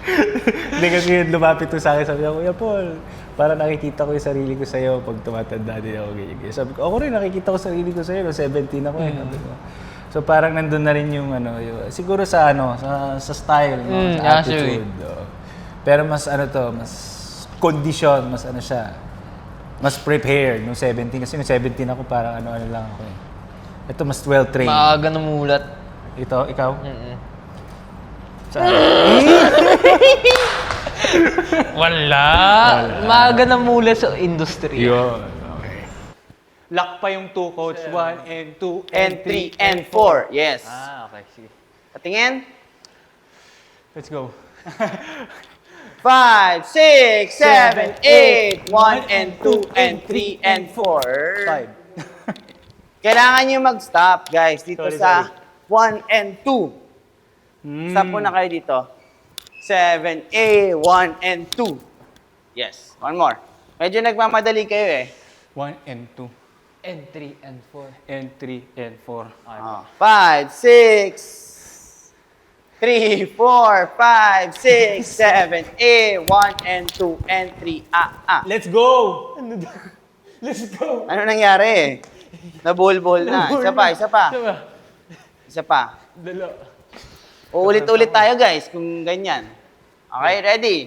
Hindi kasi lumapit to sa akin, sabi ko, Kuya Paul, para nakikita ko yung sarili ko sa'yo pag tumatanda din ako. Ganyan. Sabi ko, ako rin nakikita ko sarili ko sa'yo, no? 17 ako eh. Sabi ko. So parang nandun na rin yung siguro sa sa style, no? Sa attitude. Pero mas mas condition, mas siya, mas prepared nung 17. Kasi nung 17 ako parang lang ako eh. Ito mas well-trained. Maaga namulat. Ito, ikaw? Wala. Maaga namulat sa industry. Yun. Okay. Lock pa yung 2, coach. 1 and 2 And 3 and 4. Yes. Okay, sige. Patingin. Let's go. 5, 6, 7, 8. 1 and 2 and 3 and 4. 5. Kailangan nyo mag-stop, guys, dito Sorry, sa 1 and 2. Stop po na kayo dito. 7A, 1 and 2. Yes. One more. Medyo nagmamadali kayo eh. 1 and 2 And 3 and 4. and 3 and 4. 5, 6, 3, 4, 5, 6, 7, 8, 1 and 2 and 3. Let's go! Let's go! Ano nangyari? Nabulbol na. Isa pa, isa pa. Isa pa. Dalo. Uulit-ulit tayo guys kung ganyan. Okay, ready?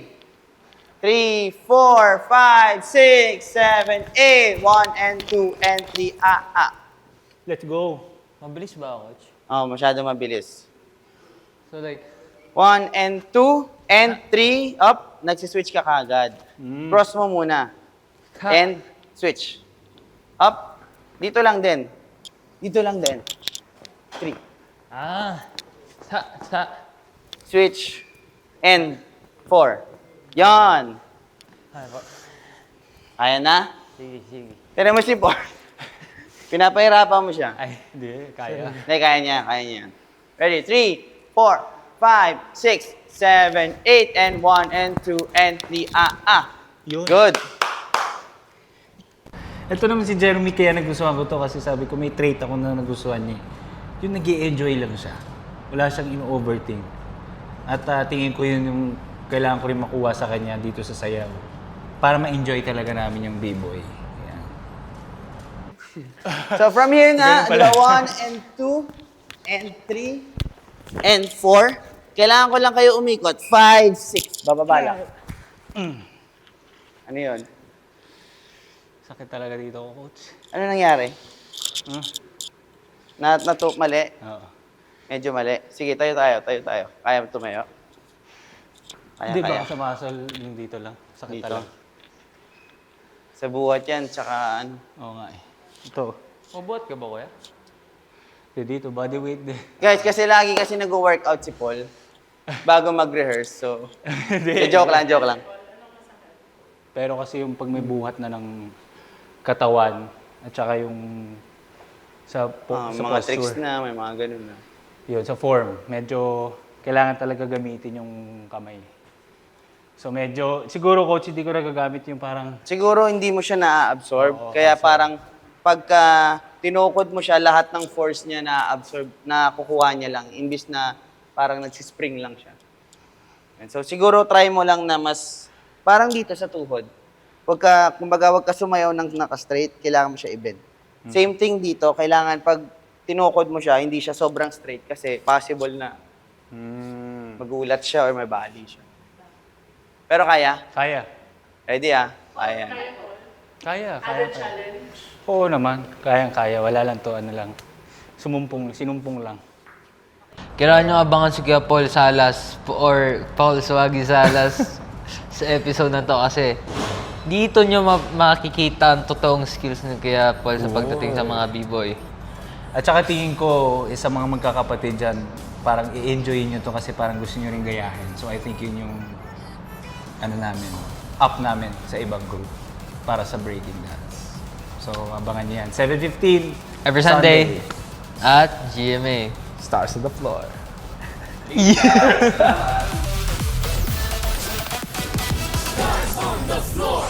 3, 4, 5, 6, 7, 8, 1 and 2 and 3. Let's go. Mabilis ba, coach? Oh, masyado mabilis. So like, 1 and 2 and 3, up, nagsiswitch ka kagad. Cross mo muna. And switch. Up, dito lang din. Dito lang din. 3. Switch. And 4. Yan. Kaya na? sige, sige. Tira mo si 4. Pinapahirapan mo siya. Ay, hindi. Kaya. Hindi, kaya niya. Kaya niya. Ready? 3, 4, 5, 6, 7, 8, and 1, and 2, and 3. Yun. Good. Ito naman si Jeremy, kaya nagustuhan ko to kasi sabi ko may trait ako na nagustuhan niya. Yung nag-i-enjoy lang siya. Wala siyang ino-overthink. At tingin ko yun yung kailangan ko rin makuha sa kanya dito sa sayaw. Para ma-enjoy talaga namin yung B-boy. Yan. So from here na, Ganun pala. the 1 and 2 and 3 and 4. Kailangan ko lang kayo umikot. 5, 6. Bababa lang. Ano yun? Sakit talaga dito ko, coach. Ano nangyari? Huh? Mali? Oo. Medyo mali. Sige, tayo. Kaya mo tumayo? Hindi Kaya. ba sa muscle yung dito lang? Sakit Dito. talaga. Sa buhat yan, tsaka ano. Oo nga eh. Ito. Mabuhat ka ba, kuya? Dito, body weight din. Guys, kasi lagi nag-workout si Paul bago mag-rehearse, so... joke lang. Pero kasi yung pag may buhat na ng katawan at saka yung sa mga posture. tricks na, may mga ganun na. Yun, sa form. Medyo kailangan talaga gamitin yung kamay. So medyo, siguro coach, hindi ko nagagamit yung parang... Siguro hindi mo siya na-absorb, Oo, kaya absorb. parang pagka tinukod mo siya, lahat ng force niya na-absorb, nakukuha niya lang, imbis na parang nagsispring lang siya. And so siguro try mo lang na mas, parang dito sa tuhod. Kumbaga, wag ka sumayaw ng naka-straight, kailangan mo siya i-bend. Same thing dito, kailangan pag tinukod mo siya, hindi siya sobrang straight kasi possible na magulat siya or may bali siya. Pero kaya? Kaya. Ready Kaya. Kaya. Oo naman. Kaya. Wala lang to, sinumpong lang. Kailangan nyo abangan si Kuya Paul Salas or Paul Swagi Salas sa episode na to kasi dito nyo makikita ang totoong skills ni Kuya Paul sa pagdating sa mga B-boy. At saka tingin ko, sa mga magkakapatid dyan, parang i-enjoy nyo to kasi parang gusto nyo rin gayahin. So I think yun yung up namin sa ibang group para sa breaking dance. So abangan nyo yan. 7:15 Every Sunday at GMA. Stars on the floor. On the floor.